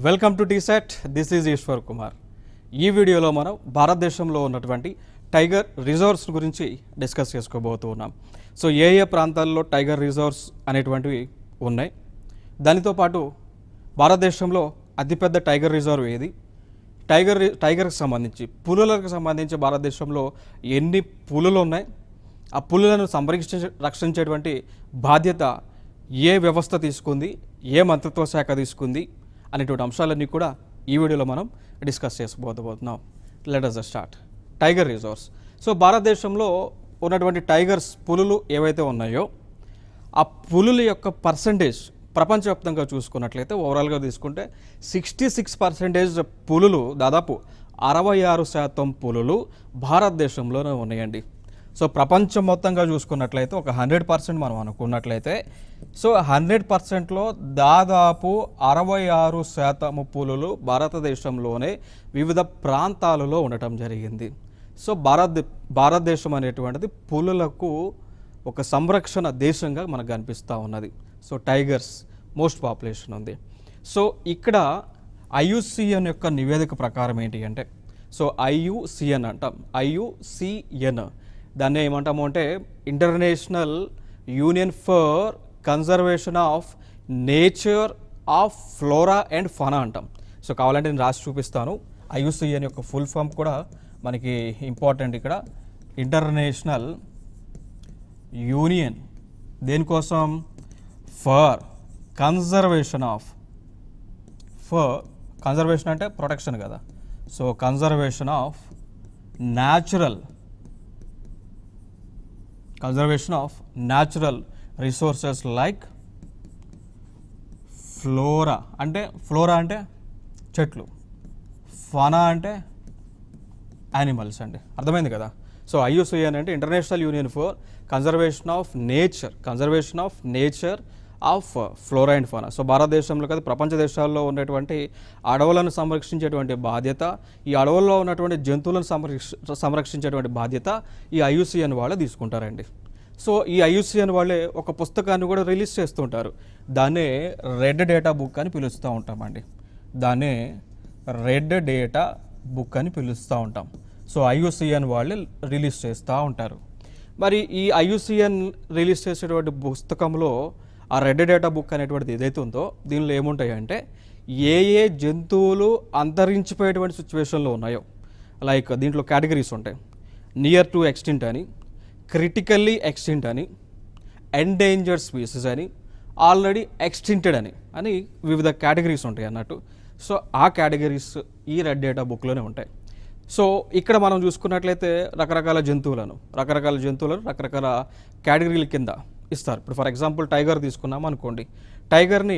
Welcome to టీసెట్. This is Eshwar Kumar. ఈ వీడియోలో మనం భారతదేశంలో ఉన్నటువంటి టైగర్ రిజర్వ్స్ గురించి డిస్కస్ చేసుకోబోతూ ఉన్నాం. సో ఏ ప్రాంతాల్లో టైగర్ రిజర్వ్స్ అనేటువంటివి ఉన్నాయి, దానితో పాటు భారతదేశంలో అతిపెద్ద టైగర్ రిజర్వ్ ఏది, టైగర్కి సంబంధించి పులులకు సంబంధించి భారతదేశంలో ఎన్ని పులులు ఉన్నాయి, ఆ పులులను రక్షించేటువంటి బాధ్యత ఏ వ్యవస్థ తీసుకుంది, ఏ మంత్రిత్వ శాఖ తీసుకుంది అనేటువంటి అంశాలన్నీ కూడా ఈ వీడియోలో మనం డిస్కస్ చేసుకోబోతున్నాం. Let us start. Tiger reserves. So భారతదేశంలో ఉన్నటువంటి టైగర్స్ పులులు ఏవైతే ఉన్నాయో ఆ పులుల యొక్క పర్సంటేజ్ ప్రపంచవ్యాప్తంగా చూసుకున్నట్లయితే ఓవరాల్గా తీసుకుంటే 66% పులులు, దాదాపు 66% పులులు భారతదేశంలోనే ఉన్నాయండి. సో ప్రపంచం మొత్తంగా చూసుకున్నట్లయితే ఒక 100% మనం అనుకున్నట్లయితే సో 100%లో దాదాపు 66% పులులు భారతదేశంలోనే వివిధ ప్రాంతాలలో ఉండటం జరిగింది. సో భారతదేశం అనేటువంటిది పులులకు ఒక సంరక్షణ దేశంగా మనకు కనిపిస్తూ ఉన్నది. సో టైగర్స్ మోస్ట్ పాపులేషన్ ఉంది. సో ఇక్కడ IUCN యొక్క నివేదిక ప్రకారం ఏంటి అంటే, సో IUCN అంటాం, IUCN దాన్ని ఏమంటాము అంటే international union for conservation of nature of flora and fauna అంటాం. సో కావాలంటే నేను రాసి చూపిస్తాను. IUCN యొక్క ఫుల్ ఫామ్ కూడా మనకి ఇంపార్టెంట్. ఇక్కడ ఇంటర్నేషనల్ యూనియన్ దేనికోసం, ఫర్ కన్జర్వేషన్ అంటే ప్రొటెక్షన్ కదా. So conservation of natural resources like flora అంటే చెట్లు, ఫనా అంటే యానిమల్స్ అండి. అర్థమైంది కదా. సో IUCN అంటే international union for conservation of nature of flora and fauna. So భారతదేశంలో కదా ప్రపంచ దేశాల్లో ఉన్నటువంటి అడవులను సంరక్షించేటువంటి బాధ్యత, ఈ అడవుల్లో ఉన్నటువంటి జంతువులను సంరక్షించేటువంటి బాధ్యత ఈ IUCN వాళ్ళే తీసుకుంటారండి. సో ఈ IUCN వాళ్ళే ఒక పుస్తకాన్ని కూడా రిలీజ్ చేస్తుంటారు. దాన్నే రెడ్ డేటా బుక్ అని పిలుస్తూ ఉంటామండి. సో IUCN వాళ్ళే రిలీజ్ చేస్తూ ఉంటారు. మరి ఈ IUCN రిలీజ్ చేసేటువంటి పుస్తకంలో ఆ రెడ్ డేటా బుక్ అనేటువంటిది ఏదైతే ఉందో దీనిలో ఏముంటాయంటే ఏ జంతువులు అంతరించిపోయేటువంటి సిచ్యువేషన్లో ఉన్నాయో, లైక్ దీంట్లో కేటగిరీస్ ఉంటాయి. నియర్ టు ఎక్స్టింక్ట్ అని, క్రిటికల్లీ ఎక్స్టింక్ట్ అని, ఎండేంజర్డ్ స్పీసీస్ అని, ఆల్రెడీ ఎక్స్టింక్టెడ్ అని వివిధ కేటగిరీస్ ఉంటాయి అన్నట్టు. సో ఆ కేటగిరీస్ ఈ రెడ్ డేటా బుక్లోనే ఉంటాయి. సో ఇక్కడ మనం చూసుకున్నట్లయితే రకరకాల జంతువులను రకరకాల కేటగిరీల కింద ఇస్తారు. ఇప్పుడు ఫర్ ఎగ్జాంపుల్ టైగర్ తీసుకున్నాం అనుకోండి, టైగర్ని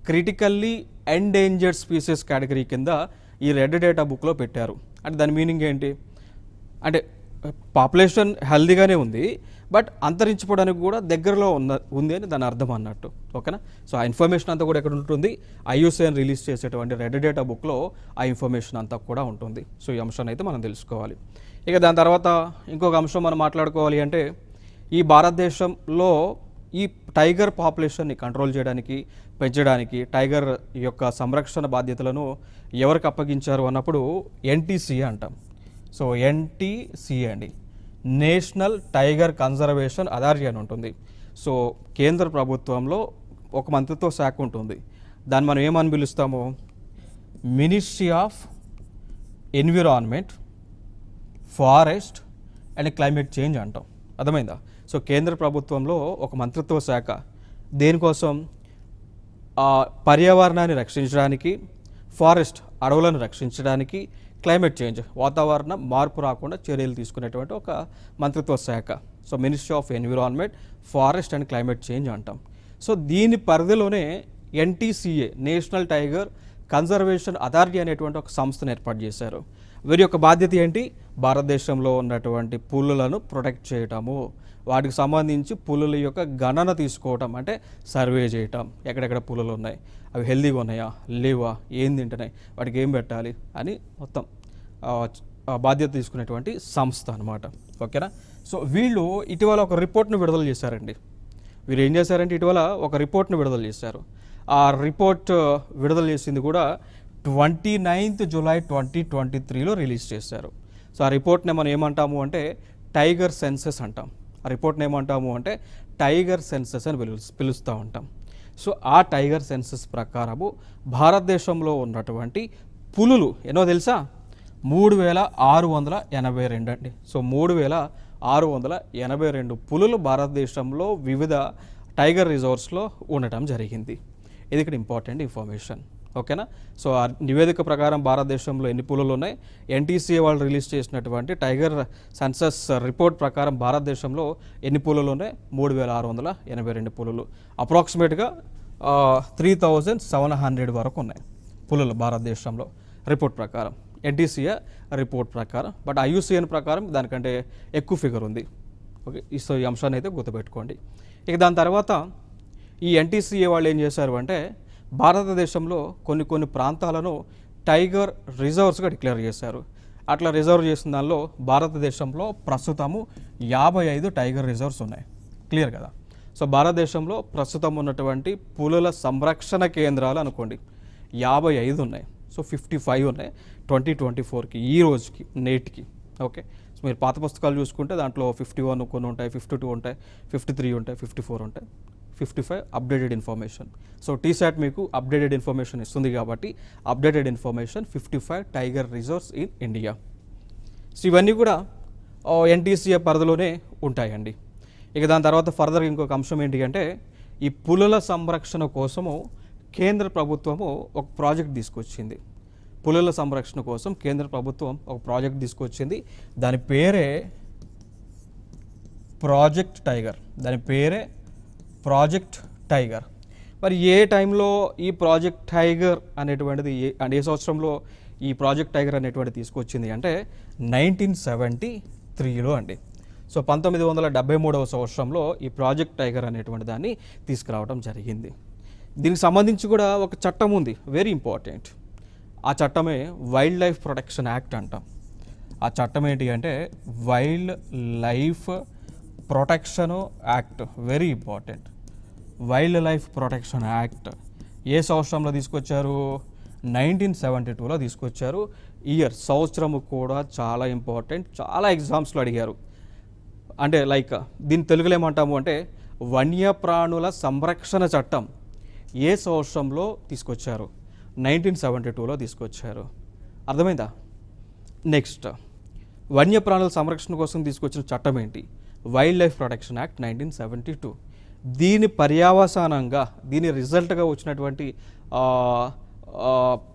క్రిటికల్లీ ఎండేంజర్డ్ స్పీసీస్ కేటగిరీ కింద ఈ రెడ్ డేటా బుక్లో పెట్టారు. అంటే దాని మీనింగ్ ఏంటి అంటే పాపులేషన్ హెల్దీగానే ఉంది, బట్ అంతరించిపోవడానికి కూడా దగ్గరలో ఉంది అని దాని అర్థం అన్నట్టు. ఓకేనా. సో ఆ ఇన్ఫర్మేషన్ అంతా కూడా ఎక్కడ ఉంటుంది, IUCN రిలీజ్ చేసేటువంటి రెడ్ డేటా బుక్లో ఆ ఇన్ఫర్మేషన్ అంతా కూడా ఉంటుంది. సో ఈ అంశాన్ని అయితే మనం తెలుసుకోవాలి. ఇక దాని తర్వాత ఇంకొక అంశం మనం మాట్లాడుకోవాలి అంటే, ఈ భారతదేశంలో ఈ టైగర్ పాపులేషన్ని కంట్రోల్ చేయడానికి, పెంచడానికి టైగర్ యొక్క సంరక్షణ బాధ్యతలను ఎవరికి అప్పగించారు అన్నప్పుడు NTCA అంటాం. సో NTCA అండి, నేషనల్ టైగర్ కన్జర్వేషన్ అథారిటీ అని ఉంటుంది. సో కేంద్ర ప్రభుత్వంలో ఒక మంత్రిత్వ శాఖ ఉంటుంది. దాన్ని మనం ఏమని పిలుస్తాము, ministry of environment, forest and climate change అంటాం. అర్థమైందా. సో కేంద్ర ప్రభుత్వంలో ఒక మంత్రిత్వ శాఖ దేనికోసం, పర్యావరణాన్ని రక్షించడానికి, ఫారెస్ట్ అడవులను రక్షించడానికి, క్లైమేట్ చేంజ్ వాతావరణ మార్పు రాకుండా చర్యలు తీసుకునేటువంటి ఒక మంత్రిత్వ శాఖ. So ministry of environment, forest and climate change అంటాం. సో దీని పరిధిలోనే NTCA national tiger conservation authority అనేటువంటి ఒక సంస్థను ఏర్పాటు చేశారు. వీరి యొక్క బాధ్యత ఏంటి, భారతదేశంలో ఉన్నటువంటి పులులను ప్రొటెక్ట్ చేయటము, వాటికి సంబంధించి పులుల యొక్క గణన తీసుకోవటం, అంటే సర్వే చేయటం, ఎక్కడెక్కడ పులులు ఉన్నాయి, అవి హెల్దీగా ఉన్నాయా లేవా, ఏం తింటున్నాయి, వాటికి ఏం పెట్టాలి అని మొత్తం బాధ్యత తీసుకునేటువంటి సంస్థ అనమాట. ఓకేనా. సో వీళ్ళు ఇటీవల ఒక రిపోర్ట్ను విడుదల చేశారండి. వీరు ఏం చేశారంటే ఇటీవల ఒక రిపోర్ట్ను విడుదల చేశారు. ఆ రిపోర్ట్ విడుదల చేసింది కూడా 29th July 2023లో రిలీజ్ చేశారు. సో ఆ రిపోర్ట్ని మనం ఏమంటాము అంటే టైగర్ సెన్సస్ అంటాం. ఆ రిపోర్ట్ని ఏమంటాము అంటే టైగర్ సెన్సస్ అని పిలుస్తూ ఉంటాం. సో ఆ టైగర్ సెన్సస్ ప్రకారము భారతదేశంలో ఉన్నటువంటి పులులు ఎన్నో తెలుసా? 3682 అండి. సో 3682 పులులు భారతదేశంలో వివిధ టైగర్ రిజర్వ్స్లో ఉండటం జరిగింది. ఇది ఇక్కడ ఇంపార్టెంట్ ఇన్ఫర్మేషన్. ఓకేనా? సో ఆ నివేదిక ప్రకారం భారతదేశంలో ఎన్ని పులులు ఉన్నాయి, ఎన్టీసీఏ వాళ్ళు రిలీజ్ చేసినటువంటి టైగర్ సెన్సస్ రిపోర్ట్ ప్రకారం భారతదేశంలో ఎన్ని పులులు ఉన్నాయి? 3682 పులులు. అప్రాక్సిమేట్గా 3700 వరకు ఉన్నాయి పులులు భారతదేశంలో రిపోర్ట్ ప్రకారం, ఎన్టీసీఏ రిపోర్ట్ ప్రకారం. బట్ ఐయుసిఎన్ ప్రకారం దానికంటే ఎక్కువ ఫిగర్ ఉంది. ఓకే, సో ఈ అంశాన్ని అయితే గుర్తుపెట్టుకోండి. ఇక దాని తర్వాత ఈ ఎన్టీసీఏ వాళ్ళు ఏం చేశారు అంటే భారతదేశంలో కొన్ని ప్రాంతాలను టైగర్ రిజర్వ్స్గా డిక్లేర్ చేశారు. అట్లా రిజర్వ్ చేసిన దానిలో భారతదేశంలో ప్రస్తుతము 55 టైగర్ రిజర్వ్స్ ఉన్నాయి. క్లియర్ కదా? సో భారతదేశంలో ప్రస్తుతం ఉన్నటువంటి పులుల సంరక్షణ కేంద్రాలు అనుకోండి 55 ఉన్నాయి. సో 55 ఉన్నాయి 2024కి, ఈ రోజుకి, నేటికి. ఓకే, సో మీరు పాత పుస్తకాలు చూసుకుంటే దాంట్లో 51 కొన్ని ఉంటాయి, 52 ఉంటాయి, 53 ఉంటాయి, 54 ఉంటాయి, 55 అప్డేటెడ్ ఇన్ఫర్మేషన్. సో టీశాట్ మీకు అప్డేటెడ్ ఇన్ఫర్మేషన్ ఇస్తుంది కాబట్టి updated information 55 tiger reserves in India. So ఇవన్నీ కూడా ఎన్టీసీఏ పరిధిలోనే ఉంటాయండి. ఇక దాని తర్వాత ఫర్దర్ ఇంకొక అంశం ఏంటి అంటే ఈ పులుల సంరక్షణ కోసము కేంద్ర ప్రభుత్వము ఒక ప్రాజెక్ట్ తీసుకొచ్చింది. పులుల సంరక్షణ కోసం కేంద్ర ప్రభుత్వం ఒక ప్రాజెక్ట్ తీసుకొచ్చింది. దాని పేరే ప్రాజెక్ట్ టైగర్. మరి ఏ టైంలో ఈ ప్రాజెక్ట్ టైగర్ అనేటువంటిది ఏ సంవత్సరంలో ఈ ప్రాజెక్ట్ టైగర్ అనేటువంటిది తీసుకొచ్చింది అంటే 1973లో అండి. సో 1973వ సంవత్సరంలో ఈ ప్రాజెక్ట్ టైగర్ అనేటువంటి దాన్ని తీసుకురావడం జరిగింది. దీనికి సంబంధించి కూడా ఒక చట్టం ఉంది, వెరీ ఇంపార్టెంట్. ఆ చట్టమే వైల్డ్ లైఫ్ ప్రొటెక్షన్ యాక్ట్ అంటాం. ఆ చట్టం ఏంటి అంటే wild life protection act, very important. Wild life protection act ఏ సంవత్సరంలో తీసుకొచ్చారు? 1972లో తీసుకొచ్చారు. సంవత్సరము కూడా చాలా ఇంపార్టెంట్, చాలా ఎగ్జామ్స్లో అడిగారు. అంటే లైక్ దీని తెలుగులో ఏమంటాము అంటే వన్యప్రాణుల సంరక్షణ చట్టం ఏ సంవత్సరంలో తీసుకొచ్చారు? 1972లో తీసుకొచ్చారు. అర్థమైందా? నెక్స్ట్ వన్యప్రాణుల సంరక్షణ కోసం తీసుకొచ్చిన చట్టం ఏంటి? Wild life protection act 1972. దీని పర్యవసానంగా దీని రిజల్ట్గా వచ్చినటువంటి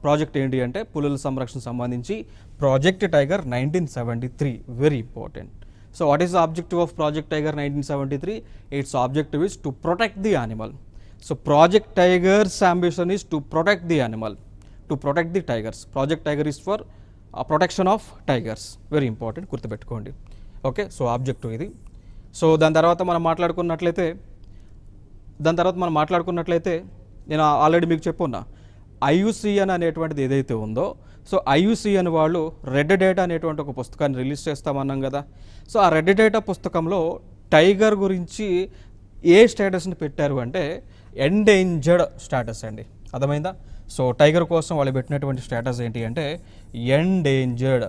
ప్రాజెక్ట్ ఏంటి అంటే పులుల సంరక్షణ సంబంధించి project tiger 1973, very important. So what is the objective of project tiger 1973? It's objective is to protect the animal. So Project Tiger's ambition is to protect the animal, to protect the tigers. Project Tiger is for protection of tigers. Very important, గుర్తుపెట్టుకోండి. Okay, so objective ఇది. So దాని తర్వాత మనం మాట్లాడుకున్నట్లయితే నేను already మీకు చెప్పున్నా IUCN అనేటువంటిది ఏదైతే ఉందో, సో ఐయుసిఎన్ వాళ్ళు రెడ్ డేటా అనేటువంటి ఒక పుస్తకాన్ని రిలీజ్ చేస్తామన్నాం కదా. సో ఆ రెడ్ డేటా పుస్తకంలో టైగర్ గురించి ఏ స్టేటస్ని పెట్టారు అంటే ఎండేంజర్డ్ స్టేటస్ అండి. అర్థమైందా? సో టైగర్ కోసం వాళ్ళు పెట్టినటువంటి స్టేటస్ ఏంటి అంటే ఎండేంజర్డ్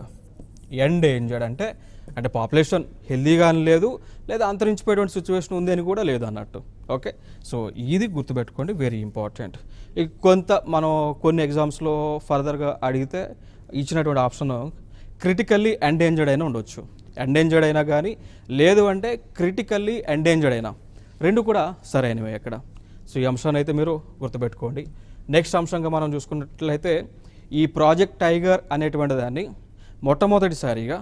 అంటే పాపులేషన్ హెల్దీగానే లేదు, లేదా అంతరించిపోయేటువంటి సిచ్యువేషన్ ఉంది అని కూడా లేదు అన్నట్టు. ఓకే, సో ఇది గుర్తుపెట్టుకోండి, వెరీ ఇంపార్టెంట్. ఇక మనం కొన్ని ఎగ్జామ్స్లో ఫర్దర్గా అడిగితే ఇచ్చినటువంటి ఆప్షన్ క్రిటికల్లీ ఎండేంజర్డ్ అయినా ఉండొచ్చు. ఎండేంజర్డ్ అయినా కానీ, లేదు అంటే క్రిటికల్లీ ఎండేంజర్డ్ అయినా, రెండు కూడా సరైనవే అక్కడ. సో ఈ అంశాన్ని అయితే మీరు గుర్తుపెట్టుకోండి. నెక్స్ట్ అంశంగా మనం చూసుకున్నట్లయితే ఈ ప్రాజెక్ట్ టైగర్ అనేటువంటి దాన్ని మొట్టమొదటిసారిగా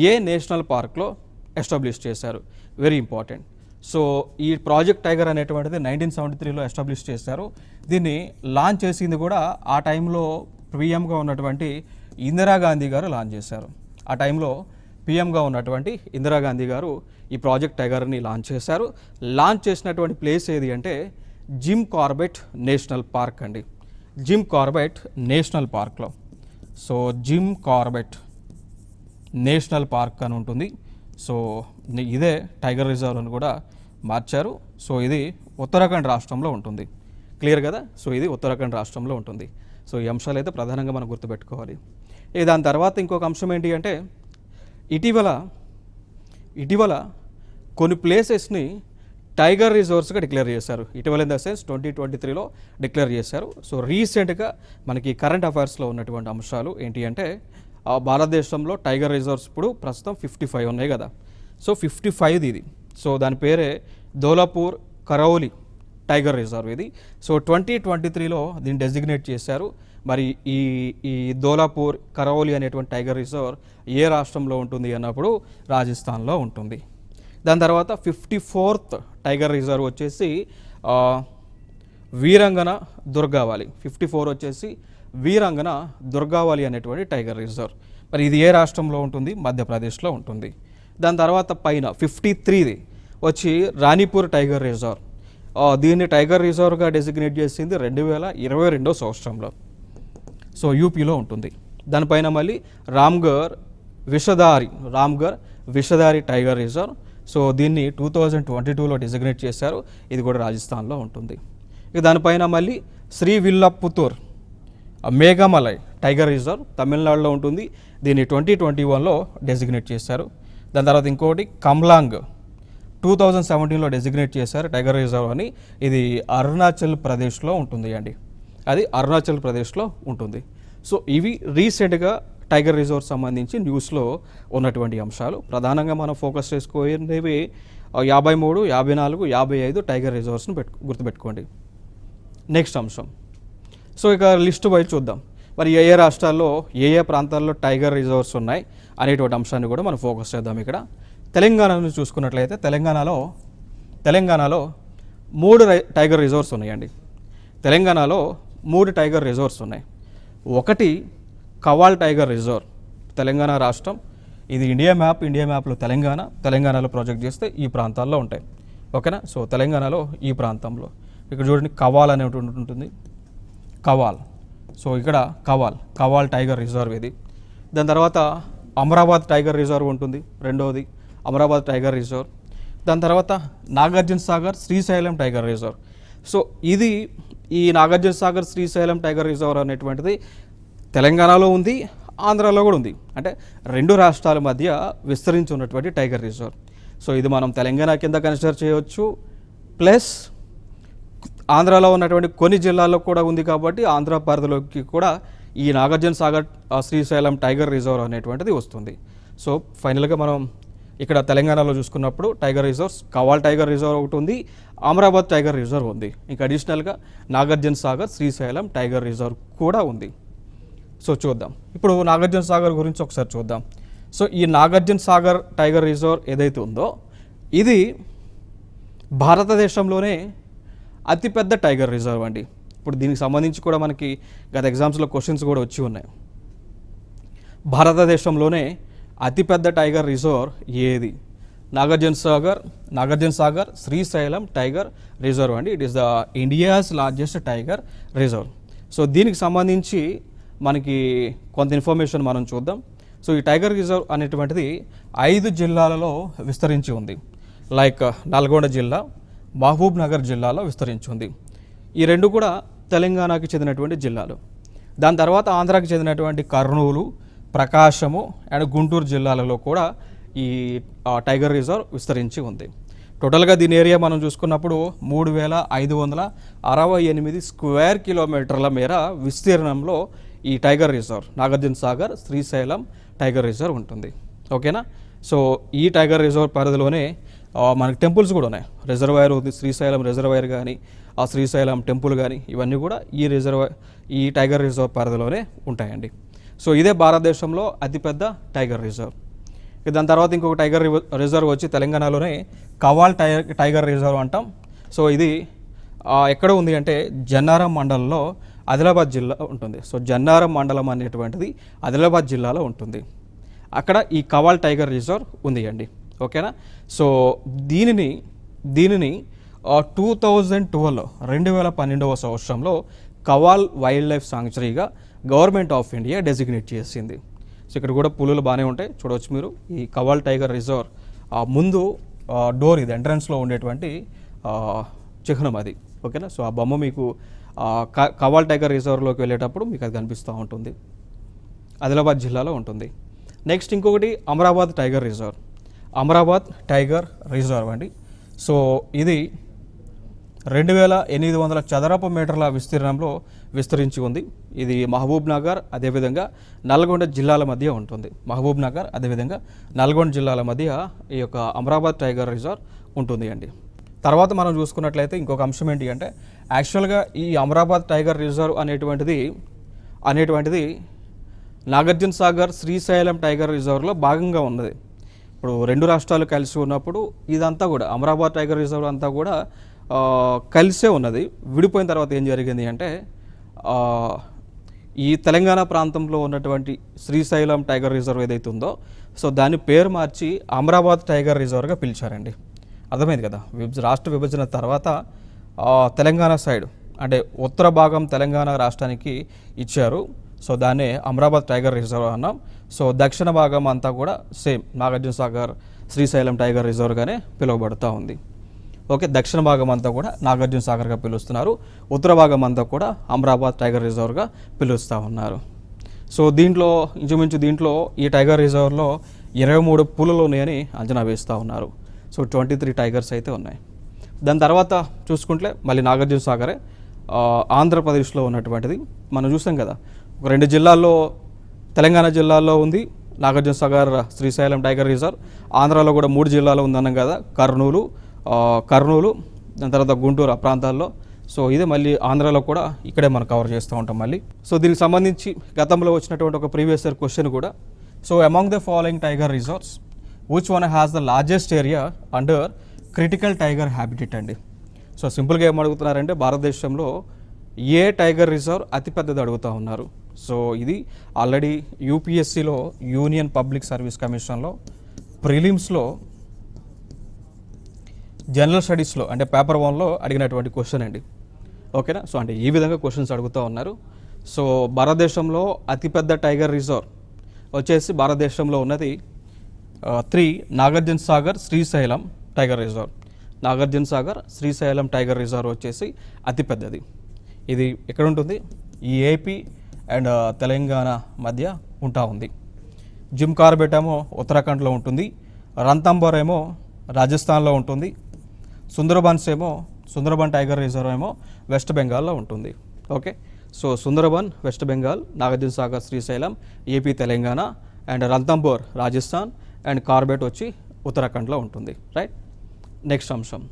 ఏ నేషనల్ పార్క్లో ఎస్టాబ్లిష్ చేశారు? Very important. సో ఈ ప్రాజెక్ట్ టైగర్ అనేటువంటిది 1973లో ఎస్టాబ్లిష్ చేశారు. దీన్ని లాంచ్ చేసింది కూడా ఆ టైంలో పిఎంగా ఉన్నటువంటి ఇందిరాగాంధీ గారు లాంచ్ చేశారు. ఆ టైంలో పిఎంగా ఉన్నటువంటి ఇందిరాగాంధీ గారు ఈ ప్రాజెక్ట్ టైగర్ని లాంచ్ చేశారు. లాంచ్ చేసినటువంటి ప్లేస్ ఏది అంటే జిమ్ కార్బెట్ నేషనల్ పార్క్ అండి. జిమ్ కార్బెట్ నేషనల్ పార్క్లో. So Jim Corbett national park అని ఉంటుంది. సో ఇదే టైగర్ రిజర్వ్ అని కూడా మార్చారు. సో ఇది ఉత్తరాఖండ్ రాష్ట్రంలో ఉంటుంది. క్లియర్ కదా? సో ఇది ఉత్తరాఖండ్ రాష్ట్రంలో ఉంటుంది. సో ఈ అంశాలు అయితే ప్రధానంగా మనం గుర్తుపెట్టుకోవాలి. ఇక దాని తర్వాత ఇంకొక అంశం ఏంటి అంటే ఇటీవల కొన్ని ప్లేసెస్ని టైగర్ రిజర్వ్స్గా డిక్లేర్ చేశారు. ఇటీవల ఇన్ ద సెన్స్ 2023లో డిక్లేర్ చేశారు. సో రీసెంట్గా మనకి కరెంట్ అఫైర్స్లో ఉన్నటువంటి అంశాలు ఏంటి అంటే భారతదేశంలో టైగర్ రిజర్వ్స్ ఇప్పుడు ప్రస్తుతం 55 ఉన్నాయి కదా. సో 55 ఇది. సో దాని పేరే ధోలాపూర్ కరౌలి టైగర్ రిజర్వ్ ఇది. సో 2023లో దీన్ని డెసిగ్నేట్ చేశారు. మరి ఈ ధోలాపూర్ కరౌలి అనేటువంటి టైగర్ రిజర్వ్ ఏ రాష్ట్రంలో ఉంటుంది అన్నప్పుడు రాజస్థాన్లో ఉంటుంది. దాని తర్వాత 54th టైగర్ రిజర్వ్ వచ్చేసి వీరంగన దుర్గావాలి. 54 వచ్చేసి వీరంగన దుర్గావాలి అనేటువంటి టైగర్ రిజర్వ్. మరి ఇది ఏ రాష్ట్రంలో ఉంటుంది? మధ్యప్రదేశ్లో ఉంటుంది. దాని తర్వాత పైన 53ది వచ్చి రాణిపూర్ టైగర్ రిజర్వ్. దీన్ని టైగర్ రిజర్వ్గా డెసిగ్నేట్ చేసింది 2022 సంవత్సరంలో. సో యూపీలో ఉంటుంది. దానిపైన మళ్ళీ రామ్గర్ విషధారి టైగర్ రిజర్వ్. సో దీన్ని 2022లో డెసిగ్నేట్ చేశారు. ఇది కూడా రాజస్థాన్లో ఉంటుంది. ఇక దానిపైన మళ్ళీ శ్రీవిల్లపుత్తూర్ మేఘమలై టైగర్ రిజర్వ్ తమిళనాడులో ఉంటుంది. దీన్ని 2021లో డెసిగ్నేట్ చేశారు. దాని తర్వాత ఇంకోటి కమ్లాంగ్ 2017లో డెసిగ్నేట్ చేశారు టైగర్ రిజర్వ్ అని. ఇది అరుణాచల్ ప్రదేశ్లో ఉంటుంది అండి. అది అరుణాచల్ ప్రదేశ్లో ఉంటుంది. సో ఇవి రీసెంట్గా టైగర్ రిజర్వ్ సంబంధించి న్యూస్లో ఉన్నటువంటి అంశాలు. ప్రధానంగా మనం ఫోకస్ చేసుకోనేవి 53, 54, 55 టైగర్ రిజర్వ్స్ని గుర్తుపెట్టుకోండి. నెక్స్ట్ అంశం. సో ఇక లిస్ట్ వైజ్ చూద్దాం. మరి ఏ రాష్ట్రాల్లో ఏ ప్రాంతాల్లో టైగర్ రిజర్వ్స్ ఉన్నాయి అనేటువంటి అంశాన్ని కూడా మనం ఫోకస్ చేద్దాం. ఇక్కడ తెలంగాణను చూసుకున్నట్లయితే తెలంగాణలో 3 టైగర్ రిజర్వ్స్ ఉన్నాయండి. తెలంగాణలో 3 టైగర్ రిజర్వ్స్ ఉన్నాయి. ఒకటి కవాల్ టైగర్ రిజర్వ్, తెలంగాణ రాష్ట్రం. ఇది ఇండియా మ్యాప్లో తెలంగాణలో ప్రాజెక్ట్ చేస్తే ఈ ప్రాంతాల్లో ఉంటాయి. ఓకేనా. సో తెలంగాణలో ఈ ప్రాంతంలో ఇక్కడ చూడండి కవాల్ అనేటువంటి ఉంటుంది. కవాల్. సో ఇక్కడ కవాల్ టైగర్ రిజర్వ్ ఇది. దాని తర్వాత అమరాబాద్ టైగర్ రిజర్వ్ ఉంటుంది, రెండవది అమరాబాద్ టైగర్ రిజర్వ్. దాని తర్వాత Nagarjuna Sagar Srisailam tiger reserve. So ఈ నాగార్జున సాగర్ శ్రీశైలం టైగర్ రిజర్వ్ అనేటువంటిది తెలంగాణలో ఉంది, ఆంధ్రాలో కూడా ఉంది. అంటే 2 రాష్ట్రాల మధ్య విస్తరించి ఉన్నటువంటి టైగర్ రిజర్వ్. సో ఇది మనం తెలంగాణ కింద కన్సిడర్ చేయవచ్చు, ప్లస్ ఆంధ్రాలో ఉన్నటువంటి కొన్ని జిల్లాల్లో కూడా ఉంది కాబట్టి ఆంధ్ర పరిధిలోకి కూడా ఈ నాగార్జున సాగర్ శ్రీశైలం టైగర్ రిజర్వ్ అనేటువంటిది వస్తుంది. సో ఫైనల్గా మనం ఇక్కడ తెలంగాణలో చూసుకున్నప్పుడు tiger reserves Kawal tiger reserve ఒకటి ఉంది, అమరాబాద్ టైగర్ రిజర్వ్ ఉంది. ఇంకా అడిషనల్గా నాగార్జున సాగర్ శ్రీశైలం టైగర్ రిజర్వ్ కూడా ఉంది. సో చూద్దాం ఇప్పుడు నాగార్జున సాగర్ గురించి ఒకసారి చూద్దాం. సో ఈ నాగార్జున సాగర్ టైగర్ రిజర్వ్ ఏదైతే ఉందో ఇది భారతదేశంలోనే అతిపెద్ద టైగర్ రిజర్వ్ అండి. ఇప్పుడు దీనికి సంబంధించి కూడా మనకి గత ఎగ్జామ్స్లో క్వశ్చన్స్ కూడా వచ్చి ఉన్నాయి. భారతదేశంలోనే అతిపెద్ద టైగర్ రిజర్వ్ ఏది? నాగార్జున సాగర్ శ్రీశైలం టైగర్ రిజర్వ్ అండి. It is the India's largest tiger reserve. So దీనికి సంబంధించి మనకి కొంత ఇన్ఫర్మేషన్ మనం చూద్దాం. సో ఈ టైగర్ రిజర్వ్ అనేటువంటిది 5 జిల్లాలలో విస్తరించి ఉంది. లైక్ నల్గొండ జిల్లా, మహబూబ్ నగర్ జిల్లాలో విస్తరించి ఉంది. ఈ 2 కూడా తెలంగాణకి చెందినటువంటి జిల్లాలు. దాని తర్వాత ఆంధ్రాకి చెందినటువంటి కర్నూలు, ప్రకాశము అండ్ గుంటూరు జిల్లాలలో కూడా ఈ టైగర్ రిజర్వ్ విస్తరించి ఉంది. టోటల్గా దీని ఏరియా మనం చూసుకున్నప్పుడు 3568 స్క్వేర్ కిలోమీటర్ల మేర విస్తీర్ణంలో ఈ tiger reserve Nagarjuna Sagar Srisailam tiger reserve ఉంటుంది. ఓకేనా. సో ఈ టైగర్ రిజర్వ్ పరిధిలోనే మనకి టెంపుల్స్ కూడా ఉన్నాయి. రిజర్వాయర్ ఉంది, శ్రీశైలం రిజర్వాయర్ కానీ ఆ శ్రీశైలం టెంపుల్ కానీ ఇవన్నీ కూడా ఈ టైగర్ రిజర్వ్ పరిధిలోనే ఉంటాయండి. సో ఇదే భారతదేశంలో అతిపెద్ద టైగర్ రిజర్వ్. దాని తర్వాత ఇంకొక టైగర్ రిజర్వ్ వచ్చి తెలంగాణలోనే కవాల్ టైగర్ రిజర్వ్ అంటాం. సో ఇది ఎక్కడ ఉంది అంటే జన్నారం మండలంలో ఆదిలాబాద్ జిల్లా ఉంటుంది. సో జన్నారం మండలం అనేటువంటిది ఆదిలాబాద్ జిల్లాలో ఉంటుంది. అక్కడ ఈ కవాల్ టైగర్ రిజర్వ్ ఉంది అండి. ఓకేనా. సో దీనిని 2012 సంవత్సరంలో కవాల్ వైల్డ్ లైఫ్ సాంక్చురీగా గవర్నమెంట్ ఆఫ్ ఇండియా డెసిగ్నేట్ చేసింది. సో ఇక్కడ కూడా పులులు బాగానే ఉంటాయి చూడవచ్చు మీరు. ఈ కవాల్ టైగర్ రిజర్వ్ ముందు డోర్ ఇది ఎంట్రన్స్లో ఉండేటువంటి చిహ్నం అది. ఓకేనా. సో ఆ బొమ్మ మీకు కవాల్ టైగర్ రిజర్వ్లోకి వెళ్ళేటప్పుడు మీకు అది కనిపిస్తూ ఉంటుంది. ఆదిలాబాద్ జిల్లాలో ఉంటుంది. నెక్స్ట్ ఇంకొకటి Amrabad tiger reserve. Amrabad tiger reserve అండి. సో ఇది 2800 చదరపు మీటర్ల విస్తీర్ణంలో విస్తరించి ఉంది. ఇది మహబూబ్ నగర్ అదేవిధంగా నల్గొండ జిల్లాల మధ్య ఉంటుంది. మహబూబ్ నగర్ అదేవిధంగా నల్గొండ జిల్లాల మధ్య ఈ యొక్క అమరాబాద్ టైగర్ రిజర్వ్ ఉంటుంది అండి. తర్వాత మనం చూసుకున్నట్లయితే ఇంకొక అంశం ఏంటి అంటే యాక్చువల్గా ఈ అమరాబాద్ టైగర్ రిజర్వ్ అనేటువంటిది నాగార్జున సాగర్ శ్రీశైలం టైగర్ రిజర్వ్లో భాగంగా ఉన్నది. ఇప్పుడు రెండు రాష్ట్రాలు కలిసి ఉన్నప్పుడు ఇదంతా కూడా అమరాబాద్ టైగర్ రిజర్వ్ అంతా కూడా కలిసే ఉన్నది. విడిపోయిన తర్వాత ఏం జరిగింది అంటే ఈ తెలంగాణ ప్రాంతంలో ఉన్నటువంటి శ్రీశైలం టైగర్ రిజర్వ్ ఏదైతే ఉందో సో దాని పేరు మార్చి అమరాబాద్ టైగర్ రిజర్వ్గా పిలిచారండి. అర్థమైంది కదా. రాష్ట్ర విభజన తర్వాత తెలంగాణ సైడ్ అంటే ఉత్తర భాగం తెలంగాణ రాష్ట్రానికి ఇచ్చారు. సో దాన్నే అమరాబాద్ టైగర్ రిజర్వ్ అన్నాం. సో దక్షిణ భాగం అంతా కూడా సేమ్ నాగార్జున సాగర్ శ్రీశైలం టైగర్ రిజర్వ్గానే పిలువబడుతూ ఉంది. ఓకే. దక్షిణ భాగం అంతా కూడా నాగార్జున సాగర్గా పిలుస్తున్నారు. ఉత్తర భాగం అంతా కూడా అమరాబాద్ టైగర్ రిజర్వ్గా పిలుస్తూ ఉన్నారు. సో ఇంచుమించు దీంట్లో ఈ టైగర్ రిజర్వ్లో 23 పులులు ఉన్నాయని అంచనా వేస్తూ ఉన్నారు. సో 23 టైగర్స్ అయితే ఉన్నాయి. దాని తర్వాత చూసుకుంటే మళ్ళీ నాగార్జున సాగరే ఆంధ్రప్రదేశ్లో ఉన్నటువంటిది. మనం చూసాం కదా, ఒక 2 జిల్లాల్లో తెలంగాణ జిల్లాల్లో ఉంది నాగార్జున సాగర్ శ్రీశైలం టైగర్ రిజర్వ్. ఆంధ్రాలో కూడా 3 జిల్లాలు ఉందన్నాం కదా, కర్నూలు దాని తర్వాత గుంటూరు ఆ ప్రాంతాల్లో. సో ఇదే మళ్ళీ ఆంధ్రాలో కూడా ఇక్కడే మనం కవర్ చేస్తూ ఉంటాం మళ్ళీ. సో దీనికి సంబంధించి గతంలో వచ్చినటువంటి ఒక ప్రీవియస్ ఇయర్ క్వశ్చన్ కూడా, so among the following tiger reserves which one has the largest area under critical tiger habitat అండి. సో సింపుల్గా ఏం అడుగుతున్నారంటే భారతదేశంలో ఏ టైగర్ రిజర్వ్ అతిపెద్దది అడుగుతూ ఉన్నారు. సో ఇది ఆల్రెడీ యూపీఎస్సీలో యూనియన్ పబ్లిక్ సర్వీస్ కమిషన్లో ప్రిలిమ్స్లో జనరల్ స్టడీస్లో అంటే పేపర్ 1లో అడిగినటువంటి క్వశ్చన్ అండి. ఓకేనా. సో అంటే ఈ విధంగా క్వశ్చన్స్ అడుగుతూ ఉన్నారు. సో భారతదేశంలో అతిపెద్ద టైగర్ రిజర్వ్ వచ్చేసి భారతదేశంలో ఉన్నది 3 Nagarjuna Sagar Srisailam tiger reserve. Nagarjuna Sagar Srisailam tiger reserve వచ్చేసి అతిపెద్దది. ఇది ఎక్కడ ఉంటుంది? ఈ ఏపీ అండ్ తెలంగాణ మధ్య ఉంటా ఉంది. జిమ్ కార్బెట్ ఏమో ఉత్తరాఖండ్లో ఉంటుంది. రణథంబోర్ ఏమో రాజస్థాన్లో ఉంటుంది. సుందరబన్ టైగర్ రిజర్వ్ ఏమో వెస్ట్ బెంగాల్లో ఉంటుంది. Okay. So Sundarban West Bengal, Nagarjuna Sagar Srisailam AP Telangana, and Ranthambore Rajasthan, and Corbett వచ్చి ఉత్తరాఖండ్లో ఉంటుంది. రైట్. నెక్స్ట్ అంశం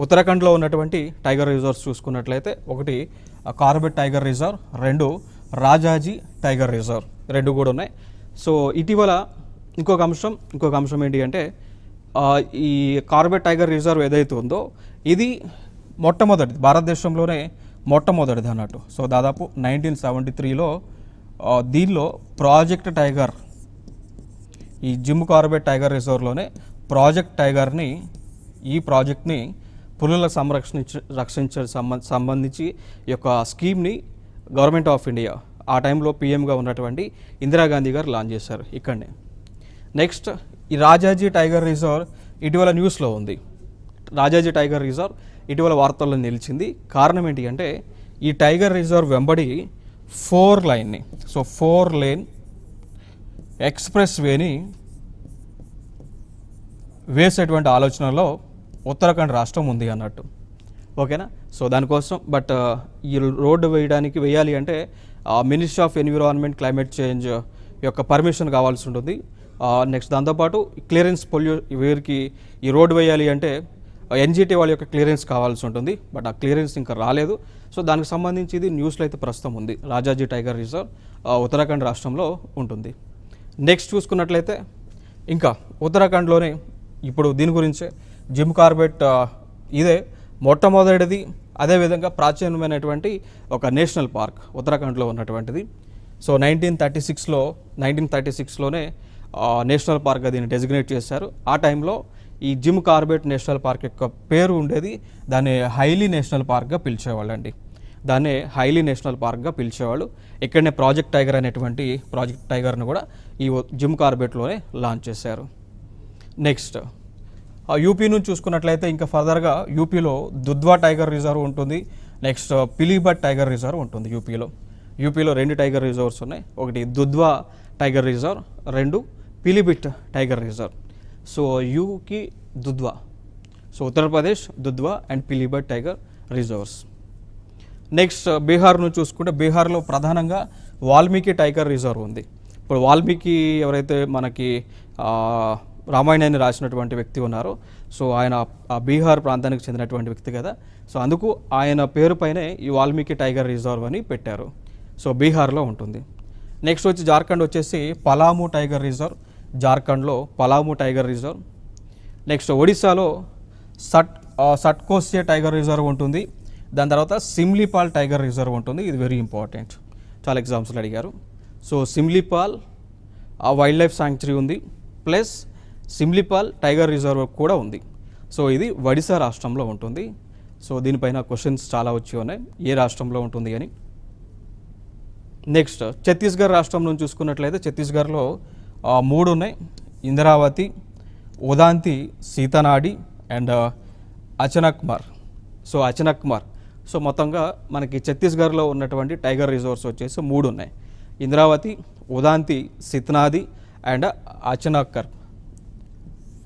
ఉత్తరాఖండ్లో ఉన్నటువంటి టైగర్ రిజర్వ్స్ చూసుకున్నట్లయితే, ఒకటి Corbett tiger reserve, 2 Rajaji tiger reserve, 2 కూడా ఉన్నాయి. సో ఇటీవల ఇంకొక అంశం ఏంటి అంటే ఈ కార్బెట్ టైగర్ రిజర్వ్ ఏదైతే ఉందో ఇది మొట్టమొదటిది భారతదేశంలోనే మొట్టమొదటిది అన్నట్టు. సో దాదాపు 1973లో దీనిలో ప్రాజెక్ట్ టైగర్, ఈ జిమ్ కార్బెట్ టైగర్ రిజర్వ్లోనే ప్రాజెక్ట్ టైగర్ని, ఈ ప్రాజెక్ట్ని పులుల రక్షించ సంబంధించి ఈ యొక్క స్కీమ్ని గవర్నమెంట్ ఆఫ్ ఇండియా ఆ టైంలో పీఎంగా ఉన్నటువంటి ఇందిరాగాంధీ గారు లాంచ్ చేశారు ఇక్కడనే. నెక్స్ట్ ఈ రాజాజీ టైగర్ రిజర్వ్ ఇటీవల న్యూస్లో ఉంది. రాజాజీ టైగర్ రిజర్వ్ ఇటీవల వార్తల్లో నిలిచింది. కారణం ఏంటి అంటే ఈ టైగర్ రిజర్వ్ వెంబడి 4 లైన్ని, సో 4 లేన్ ఎక్స్ప్రెస్ వేని వేసేటువంటి ఆలోచనలో ఉత్తరాఖండ్ రాష్ట్రం ఉంది అన్నట్టు. ఓకేనా. సో దానికోసం బట్ ఈ రోడ్డు వేయాలి అంటే ministry of environment climate change యొక్క పర్మిషన్ కావాల్సి ఉంటుంది. నెక్స్ట్ దాంతోపాటు క్లియరెన్స్ వీరికి ఈ రోడ్డు వేయాలి అంటే ఎన్జిటి వాళ్ళ యొక్క క్లియరెన్స్ కావాల్సి ఉంటుంది. బట్ ఆ క్లియరెన్స్ ఇంకా రాలేదు. సో దానికి సంబంధించి ఇది న్యూస్లో అయితే ప్రస్తుతం ఉంది. రాజాజీ టైగర్ రిజర్వ్ ఉత్తరాఖండ్ రాష్ట్రంలో ఉంటుంది. నెక్స్ట్ చూసుకున్నట్లయితే ఇంకా ఉత్తరాఖండ్లోనే ఇప్పుడు దీని గురించే జిమ్ కార్బెట్ ఇదే మొట్టమొదటిది, అదేవిధంగా ప్రాచీనమైనటువంటి ఒక నేషనల్ పార్క్ ఉత్తరాఖండ్లో ఉన్నటువంటిది. సో 1936లోనే నేషనల్ పార్క్గా దీన్ని డెసిగ్నేట్ చేశారు. ఆ టైంలో ఈ జిమ్ కార్బెట్ నేషనల్ పార్క్ యొక్క పేరు ఉండేది, దాన్ని హైలీ నేషనల్ పార్క్గా పిలిచేవాళ్ళు అండి. దాన్నే హైలీ నేషనల్ పార్క్గా పిలిచేవాళ్ళు. ఇక్కడనే ప్రాజెక్ట్ టైగర్ అనేటువంటి ప్రాజెక్ట్ టైగర్ను కూడా ఈ జిమ్ కార్బెట్లోనే లాంచ్ చేశారు. నెక్స్ట్ యూపీ నుంచి చూసుకున్నట్లయితే ఇంకా ఫర్దర్గా యూపీలో దుధ్వా టైగర్ రిజర్వ్ ఉంటుంది. నెక్స్ట్ పిలీభట్ టైగర్ రిజర్వ్ ఉంటుంది యూపీలో 2 టైగర్ రిజర్వ్స్ ఉన్నాయి. ఒకటి Dudhwa tiger reserve, 2 Pilibhit tiger reserve. So యూకి Dudhwa, so Uttar Pradesh Dudhwa and Pilibhit tiger reserves. Next Bihar నుంచి చూసుకుంటే బీహార్లో ప్రధానంగా వాల్మీకి టైగర్ రిజర్వ్ ఉంది. ఇప్పుడు వాల్మీకి ఎవరైతే మనకి రామాయణాన్ని రాసినటువంటి వ్యక్తి ఉన్నారో, సో ఆయన ఆ బీహార్ ప్రాంతానికి చెందినటువంటి వ్యక్తి కదా, సో అందుకు ఆయన పేరు పైనే ఈ వాల్మీకి టైగర్ రిజర్వ్ అని పెట్టారు. సో బీహార్లో ఉంటుంది. నెక్స్ట్ వచ్చి జార్ఖండ్ వచ్చేసి పలాము టైగర్ రిజర్వ్, జార్ఖండ్లో పలాము టైగర్ రిజర్వ్. నెక్స్ట్ ఒడిశాలో సట్కోసియా టైగర్ రిజర్వ్ ఉంటుంది. దాని తర్వాత సిమ్లీపాల్ టైగర్ రిజర్వ్ ఉంటుంది. ఇది వెరీ ఇంపార్టెంట్, చాలా ఎగ్జామ్స్లో అడిగారు. So Simlipal wild life sanctuary ఉంది, ప్లస్ సిమ్లీపాల్ టైగర్ రిజర్వ్ కూడా ఉంది. సో ఇది ఒడిశా రాష్ట్రంలో ఉంటుంది. సో దీనిపైన క్వశ్చన్స్ చాలా వచ్చి ఉన్నాయి, ఏ రాష్ట్రంలో ఉంటుంది అని. నెక్స్ట్ ఛత్తీస్గఢ్ రాష్ట్రం నుంచి చూసుకున్నట్లయితే ఛత్తీస్గఢ్లో 3 ఉన్నాయి. ఇంద్రావతి, ఉదాంతి, సీతనాడి అండ్ అచనక్మర్. సో మొత్తంగా మనకి ఛత్తీస్గఢ్లో ఉన్నటువంటి టైగర్ రిజర్వ్స్ వచ్చేసి 3 ఉన్నాయి. ఇంద్రావతి, ఉదాంతి, సిత్నాది అండ్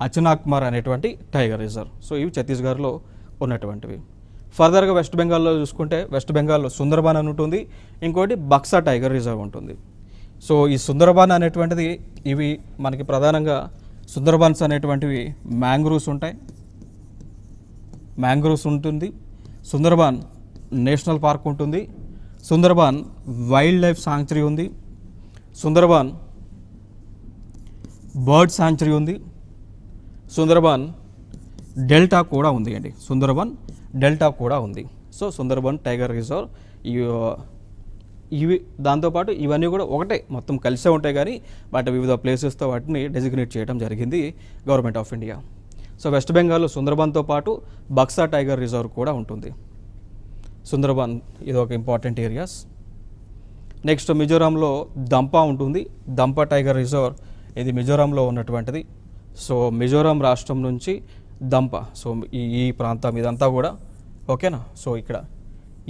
అచనాక్మర్ అనేటువంటి టైగర్ రిజర్వ్. సో ఇవి ఛత్తీస్గఢ్లో ఉన్నటువంటివి. ఫర్దర్గా వెస్ట్ బెంగాల్లో చూసుకుంటే వెస్ట్ బెంగాల్లో సుందర్బాన్ అని ఉంటుంది, ఇంకోటి బక్సా టైగర్ రిజర్వ్ ఉంటుంది. సో ఈ సుందర్బాన్ అనేటువంటిది ఇవి మనకి ప్రధానంగా సుందర్బాన్స్ అనేటువంటివి మ్యాంగ్రూవ్స్ ఉంటాయి, ఉంటుంది. సుందర్బాన్ నేషనల్ పార్క్ ఉంటుంది, సుందర్బాన్ వైల్డ్ లైఫ్ శాంక్చురీ ఉంది, సుందర్బాన్ బర్డ్ శాంక్చురీ ఉంది, సుందర్బాన్ డెల్టా కూడా ఉంది అండి, సుందర్బాన్ డెల్టా కూడా ఉంది. సో సుందర్బాన్ టైగర్ రిజర్వ్ ఇవి దాంతోపాటు ఇవన్నీ కూడా ఒకటే, మొత్తం కలిసే ఉంటాయి, కానీ వాటి వివిధ ప్లేసెస్తో వాటిని డెసిగ్నేట్ చేయడం జరిగింది government of India. So west బెంగాల్లో సుందర్బాన్తో పాటు బక్సా టైగర్ రిజర్వ్ కూడా ఉంటుంది. సుందర్బాన్ ఇది ఒక ఇంపార్టెంట్ ఏరియాస్. నెక్స్ట్ మిజోరాంలో దంపా ఉంటుంది, దంపా టైగర్ రిజర్వ్ ఇది మిజోరాంలో ఉన్నటువంటిది. సో మిజోరాం రాష్ట్రం నుంచి దంపా, సో ఈ ప్రాంతం ఇదంతా కూడా ఓకేనా. సో ఇక్కడ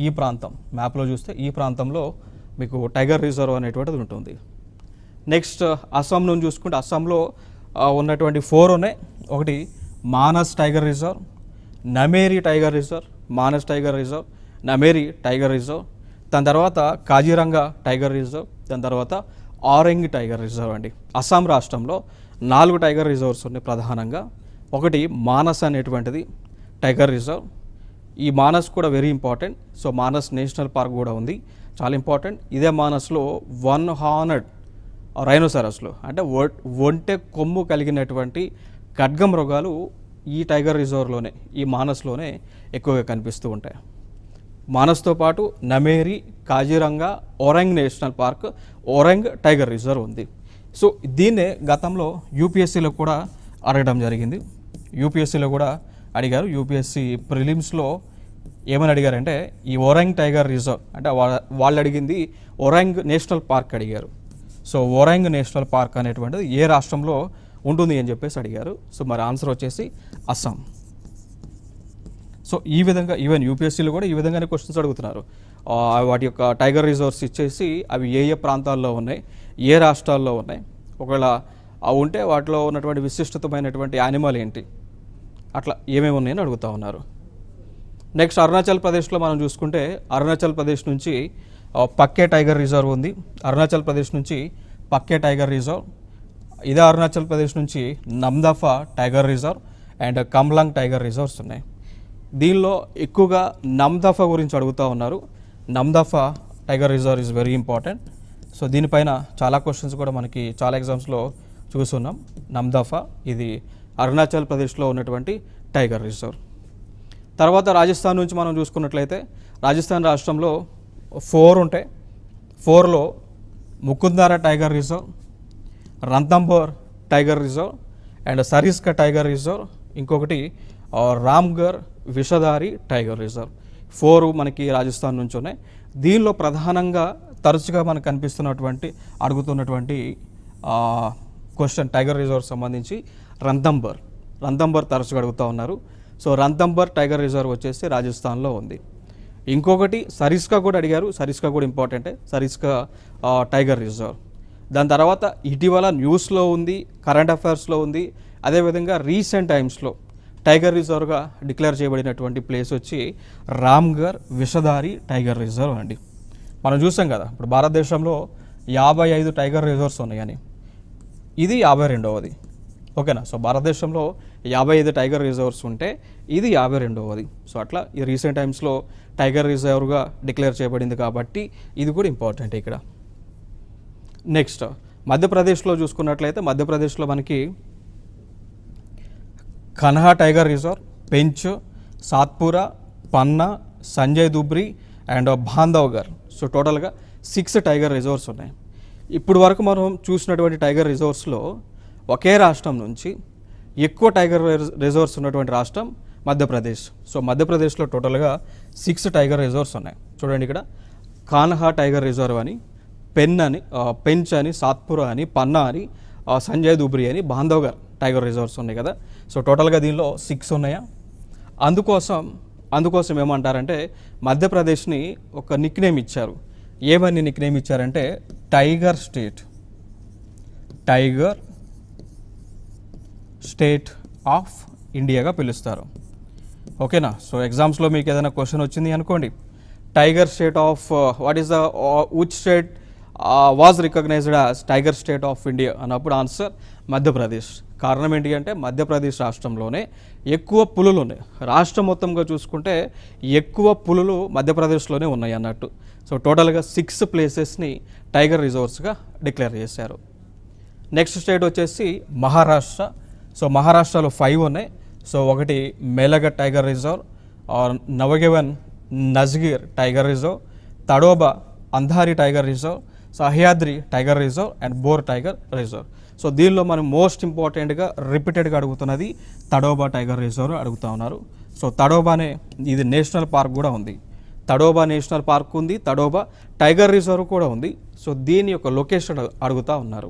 ఈ ప్రాంతం మ్యాప్లో చూస్తే ఈ ప్రాంతంలో మీకు టైగర్ రిజర్వ్ అనేటువంటిది ఉంటుంది. నెక్స్ట్ అస్సాం నుంచి చూసుకుంటే అస్సాంలో ఉన్నటువంటి 4 ఉన్నాయి. ఒకటి Manas tiger reserve, Nameri tiger reserve, Manas tiger reserve, Nameri tiger reserve, దాని తర్వాత కాజీరంగా టైగర్ రిజర్వ్, దాని తర్వాత ఆరెంజ్ టైగర్ రిజర్వ్ అండి. అస్సాం రాష్ట్రంలో 4 టైగర్ రిజర్వ్స్ ఉన్నాయి ప్రధానంగా. ఒకటి మానస్ అనేటువంటిది టైగర్ రిజర్వ్, ఈ మానస్ కూడా very important. So Manas national park కూడా ఉంది, చాలా ఇంపార్టెంట్. ఇదే మానస్లో 1 హార్నెడ్ రైనోసారస్లో అంటే ఒంటె కొమ్ము కలిగినటువంటి ఖడ్గమృగాలు ఈ టైగర్ రిజర్వ్లోనే, ఈ మానస్లోనే ఎక్కువగా కనిపిస్తూ ఉంటాయి. మానస్తో పాటు Nameri, Kaziranga, Orang national park, Orang tiger reserve ఉంది. సో దీన్నే గతంలో యూపీఎస్సీలో కూడా అడగడం జరిగింది, యూపీఎస్సీలో కూడా అడిగారు. యూపీఎస్సీ ప్రిలిమ్స్లో ఏమని అడిగారంటే ఈ ఓరంగ్ టైగర్ రిజర్వ్ అంటే వాళ్ళు అడిగింది ఓరంగ్ నేషనల్ పార్క్ అడిగారు. సో ఓరంగ్ నేషనల్ పార్క్ అనేటువంటిది ఏ రాష్ట్రంలో ఉంటుంది అని చెప్పేసి అడిగారు. సో మరి ఆన్సర్ వచ్చేసి అస్సాం. సో ఈ విధంగా ఈవెన్ యూపీఎస్సీలో కూడా ఈ విధంగానే క్వశ్చన్స్ అడుగుతున్నారు. వాటి యొక్క టైగర్ రిజర్వ్స్ ఇచ్చేసి అవి ఏ ఏ ప్రాంతాల్లో ఉన్నాయి, ఏ రాష్ట్రాల్లో ఉన్నాయి, ఒకవేళ అవి ఉంటే వాటిలో ఉన్నటువంటి విశిష్టతమైనటువంటి యానిమల్ ఏంటి, అట్లా ఏమేమి ఉన్నాయని అడుగుతూ ఉన్నారు. నెక్స్ట్ అరుణాచల్ ప్రదేశ్లో మనం చూసుకుంటే అరుణాచల్ ప్రదేశ్ నుంచి పక్కే టైగర్ రిజర్వ్ ఉంది. అరుణాచల్ ప్రదేశ్ నుంచి పక్కే టైగర్ రిజర్వ్. ఇదే అరుణాచల్ ప్రదేశ్ నుంచి Namdapha tiger reserve and Kamlang tiger reserves ఉన్నాయి. దీనిలో ఎక్కువగా నమ్దఫా గురించి అడుగుతూ ఉన్నారు. Namdapha tiger reserve is very important. So దీనిపైన చాలా క్వశ్చన్స్ కూడా మనకి చాలా ఎగ్జామ్స్లో చూస్తున్నాం. నమ్దఫా ఇది అరుణాచల్ ప్రదేశ్లో ఉన్నటువంటి టైగర్ రిజర్వ్. తర్వాత రాజస్థాన్ నుంచి మనం చూసుకున్నట్లయితే రాజస్థాన్ రాష్ట్రంలో 4 ఉంటాయి. 4లో Mukundara tiger reserve, Ranthambore tiger reserve and Sariska tiger reserve, ఇంకొకటి రామ్గర్ విషధారి టైగర్ రిజర్వ్. 4 మనకి రాజస్థాన్ నుంచి ఉన్నాయి. దీనిలో ప్రధానంగా తరచుగా మనకు కనిపిస్తున్నటువంటి అడుగుతున్నటువంటి క్వశ్చన్ టైగర్ రిజర్వ్ సంబంధించి రంథంబర్ తరచుగా అడుగుతూ ఉన్నారు. సో రంథంబర్ టైగర్ రిజర్వ్ వచ్చేసి రాజస్థాన్లో ఉంది. ఇంకొకటి సరిస్కా కూడా అడిగారు. సరిస్కా కూడా ఇంపార్టెంటే, సరిస్కా టైగర్ రిజర్వ్. దాని తర్వాత ఇటీవల న్యూస్లో ఉంది, కరెంట్ అఫైర్స్లో ఉంది. అదేవిధంగా రీసెంట్ టైమ్స్లో టైగర్ రిజర్వ్గా డిక్లేర్ చేయబడినటువంటి ప్లేస్ వచ్చి రామ్గర్ విషధారి టైగర్ రిజర్వ్ అండి. మనం చూసాం కదా ఇప్పుడు భారతదేశంలో 55 టైగర్ రిజర్వ్స్ ఉన్నాయని, ఇది 52వది. ఓకేనా. సో భారతదేశంలో 55 టైగర్ రిజర్వ్స్ ఉంటే ఇది 52వది. సో అట్లా ఈ రీసెంట్ టైమ్స్లో టైగర్ రిజర్వ్గా డిక్లేర్ చేయబడింది కాబట్టి ఇది కూడా ఇంపార్టెంట్ ఇక్కడ. నెక్స్ట్ మధ్యప్రదేశ్లో చూసుకున్నట్లయితే మధ్యప్రదేశ్లో మనకి Kanha tiger reserve, Pench, Satpura, Panna, Sanjay Dubri and Bandhavgarh. So టోటల్గా 6 టైగర్ రిజర్వ్స్ ఉన్నాయి. ఇప్పుడు వరకు మనం చూసినటువంటి టైగర్ రిజర్వ్స్లో ఒకే రాష్ట్రం నుంచి ఎక్కువ టైగర్ రిజర్వ్స్ ఉన్నటువంటి రాష్ట్రం మధ్యప్రదేశ్. సో మధ్యప్రదేశ్లో టోటల్గా 6 టైగర్ రిజర్వ్స్ ఉన్నాయి. చూడండి ఇక్కడ కాన్హా టైగర్ రిజర్వ్ అని, పెంచ్ అని, సాత్పురా అని, పన్నా అని, సంజయ్ దుబ్రి అని, బాంధవ్గర్ టైగర్ రిజర్వ్స్ ఉన్నాయి కదా. సో టోటల్గా దీనిలో 6 ఉన్నాయా. అందుకోసం ఏమంటారంటే మధ్యప్రదేశ్ని ఒక నిక్నేమ్ ఇచ్చారు. ఏమని నిక్నేమ్ ఇచ్చారంటే టైగర్ స్టేట్ ఆఫ్ ఇండియాగా పిలుస్తారు. ఓకేనా. సో ఎగ్జామ్స్లో మీకు ఏదైనా క్వశ్చన్ వచ్చింది అనుకోండి, tiger state of what is the which state was recognised as tiger state of India అన్నప్పుడు ఆన్సర్ మధ్యప్రదేశ్. కారణం ఏంటి అంటే మధ్యప్రదేశ్ రాష్ట్రంలోనే ఎక్కువ పులులు ఉన్నాయి. రాష్ట్రం మొత్తంగా చూసుకుంటే ఎక్కువ పులులు మధ్యప్రదేశ్లోనే ఉన్నాయి అన్నట్టు. సో టోటల్గా 6 ప్లేసెస్ని టైగర్ రిజర్వ్స్గా డిక్లేర్ చేశారు. నెక్స్ట్ స్టేట్ వచ్చేసి మహారాష్ట్ర. సో మహారాష్ట్రలో 5 ఉన్నాయి. సో ఒకటి Melghat tiger reserve, Navegaon Nagzira tiger reserve, Tadoba Andhari tiger reserve, Sahyadri tiger reserve and Bor tiger reserve. So దీనిలో మనం మోస్ట్ ఇంపార్టెంట్గా రిపీటెడ్గా అడుగుతున్నది తడోబా టైగర్ రిజర్వ్ అడుగుతూ ఉన్నారు. సో తడోబానే ఇది నేషనల్ పార్క్ కూడా ఉంది. తడోబా నేషనల్ పార్క్ ఉంది, తడోబా టైగర్ రిజర్వ్ కూడా ఉంది. సో దీని యొక్క లొకేషన్ అడుగుతూ ఉన్నారు.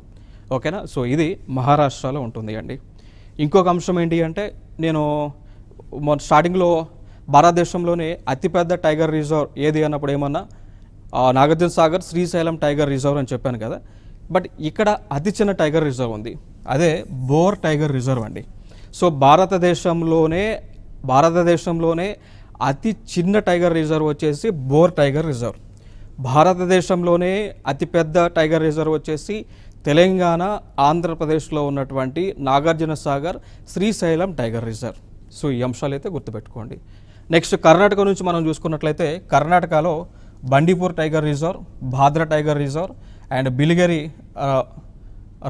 ఓకేనా. సో ఇది మహారాష్ట్రలో ఉంటుంది అండి. ఇంకొక అంశం ఏంటి అంటే నేను స్టార్టింగ్లో భారతదేశంలోనే అతిపెద్ద టైగర్ రిజర్వ్ ఏది అన్నప్పుడు ఏమన్నా నాగార్జున సాగర్ శ్రీశైలం టైగర్ రిజర్వ్ అని చెప్పాను కదా. బట్ ఇక్కడ అతి చిన్న టైగర్ రిజర్వ్ ఉంది, అదే బోర్ టైగర్ రిజర్వ్ అండి. సో భారతదేశంలోనే అతి చిన్న టైగర్ రిజర్వ్ వచ్చేసి బోర్ టైగర్ రిజర్వ్. భారతదేశంలోనే అతిపెద్ద టైగర్ రిజర్వ్ వచ్చేసి తెలంగాణ, ఆంధ్రప్రదేశ్లో ఉన్నటువంటి Nagarjuna Sagar Srisailam tiger reserve. So ఈ అంశాలు అయితే గుర్తుపెట్టుకోండి. నెక్స్ట్ కర్ణాటక నుంచి మనం చూసుకున్నట్లయితే కర్ణాటకలో Bandipur tiger reserve, Bhadra tiger reserve and Biligiri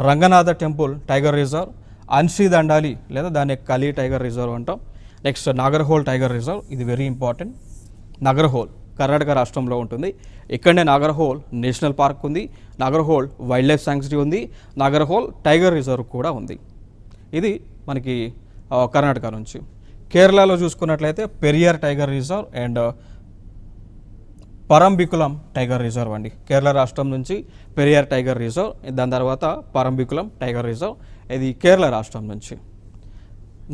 Ranganatha temple tiger reserve, Anshi Dandeli లేదా దాన్ని కలి టైగర్ రిజర్వ్ అంటాం. నెక్స్ట్ నాగర్హోల్ టైగర్ రిజర్వ్, ఇది వెరీ ఇంపార్టెంట్. నాగర్హోల్ కర్ణాటక రాష్ట్రంలో ఉంటుంది. ఇక్కడనే నాగర్హోల్ నేషనల్ పార్క్ ఉంది, నాగర్హోల్ వైల్డ్ లైఫ్ శాంక్చురీ ఉంది, నాగర్హోల్ టైగర్ రిజర్వ్ కూడా ఉంది. ఇది మనకి కర్ణాటక నుంచి. కేరళలో చూసుకున్నట్లయితే Periyar tiger reserve and Parambikulam tiger reserve అండి. కేరళ రాష్ట్రం నుంచి పెరియార్ టైగర్ రిజర్వ్, దాని తర్వాత పరంబికులం టైగర్ రిజర్వ్, ఇది కేరళ రాష్ట్రం నుంచి.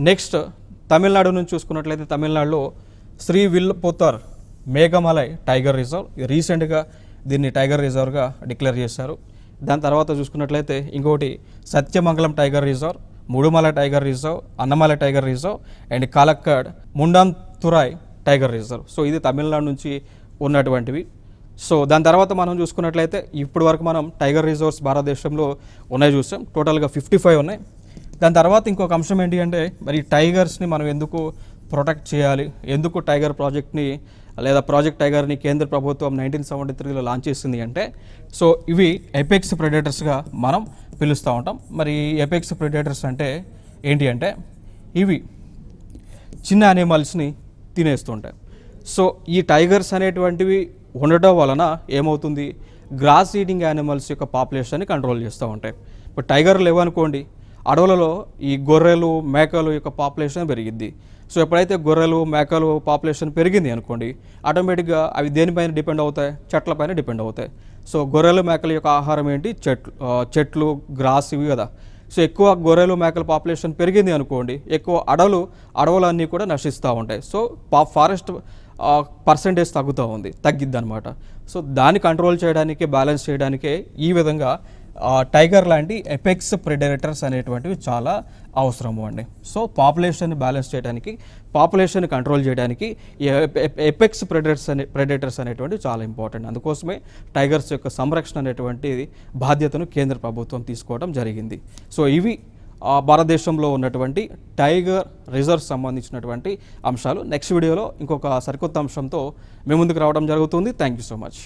నెక్స్ట్ తమిళనాడు నుంచి చూసుకున్నట్లయితే తమిళనాడులో శ్రీవిల్లిపుత్తూర్ మేఘమలై టైగర్ రిజర్వ్, రీసెంట్గా దీన్ని టైగర్ రిజర్వ్గా డిక్లేర్ చేశారు. దాని తర్వాత చూసుకున్నట్లయితే ఇంకోటి Sathyamangalam tiger reserve, Mudumalai tiger reserve, Anamalai tiger reserve and Kalakkad Mundanthurai tiger reserve. So ఇది తమిళనాడు నుంచి ఉన్నటువంటివి. సో దాని తర్వాత మనం చూసుకున్నట్లయితే ఇప్పటి వరకు మనం టైగర్ రిజర్వ్స్ భారతదేశంలో ఉన్నాయి చూసాం, టోటల్గా 55 ఉన్నాయి. దాని తర్వాత ఇంకొక అంశం ఏంటి అంటే మరి టైగర్స్ని మనం ఎందుకు ప్రొటెక్ట్ చేయాలి, ఎందుకు టైగర్ ప్రాజెక్ట్ని లేదా ప్రాజెక్ట్ టైగర్ని కేంద్ర ప్రభుత్వం 1973లో లాంచ్ చేసింది అంటే, సో ఇవి ఎపెక్స్ ప్రెడేటర్స్గా మనం పిలుస్తూ ఉంటాం. మరి ఎపెక్స్ ప్రెడేటర్స్ అంటే ఏంటి అంటే ఇవి చిన్న యానిమల్స్ని తినేస్తుంటాయి. సో ఈ టైగర్స్ అనేటువంటివి ఉండటం వలన ఏమవుతుంది, గ్రాస్ ఈటింగ్ యానిమల్స్ యొక్క పాపులేషన్ని కంట్రోల్ చేస్తూ ఉంటాయి. ఇప్పుడు టైగర్లు లేవనుకోండి, అడవులలో ఈ గొర్రెలు మేకలు యొక్క పాపులేషన్ పెరిగిద్ది. సో ఎప్పుడైతే గొర్రెలు మేకలు పాపులేషన్ పెరిగింది అనుకోండి, ఆటోమేటిక్గా అవి దేనిపైన డిపెండ్ అవుతాయి, చెట్లపైన డిపెండ్ అవుతాయి. సో గొర్రెలు మేకల యొక్క ఆహారం ఏంటి, చెట్లు, గ్రాస్ ఇవి కదా. సో ఎక్కువ గొర్రెలు మేకల పాపులేషన్ పెరిగింది అనుకోండి, ఎక్కువ అడవులన్నీ కూడా నశిస్తూ ఉంటాయి. సో ఫారెస్ట్ పర్సంటేజ్ తగ్గిద్ది అనమాట. సో దాన్ని కంట్రోల్ చేయడానికి, బ్యాలెన్స్ చేయడానికే ఈ విధంగా టైగర్ లాంటి ఎపెక్స్ ప్రెడేటర్స్ అనేటువంటివి చాలా అవసరము అండి. సో పాపులేషన్ బ్యాలెన్స్ చేయడానికి, పాపులేషన్ కంట్రోల్ చేయడానికి ఈ ఎపెక్స్ ప్రెడేటర్స్ అనేటువంటివి చాలా ఇంపార్టెంట్. అందుకోసమే టైగర్స్ యొక్క సంరక్షణ అనేటువంటి బాధ్యతను కేంద్ర ప్రభుత్వం తీసుకోవడం జరిగింది. సో ఇవి భారతదేశంలో ఉన్నటువంటి టైగర్ రిజర్వ్స్ సంబంధించినటువంటి అంశాలు. నెక్స్ట్ వీడియోలో ఇంకొక సరికొత్త అంశంతో మేము ముందుకు రావడం జరుగుతుంది. Thank you so much.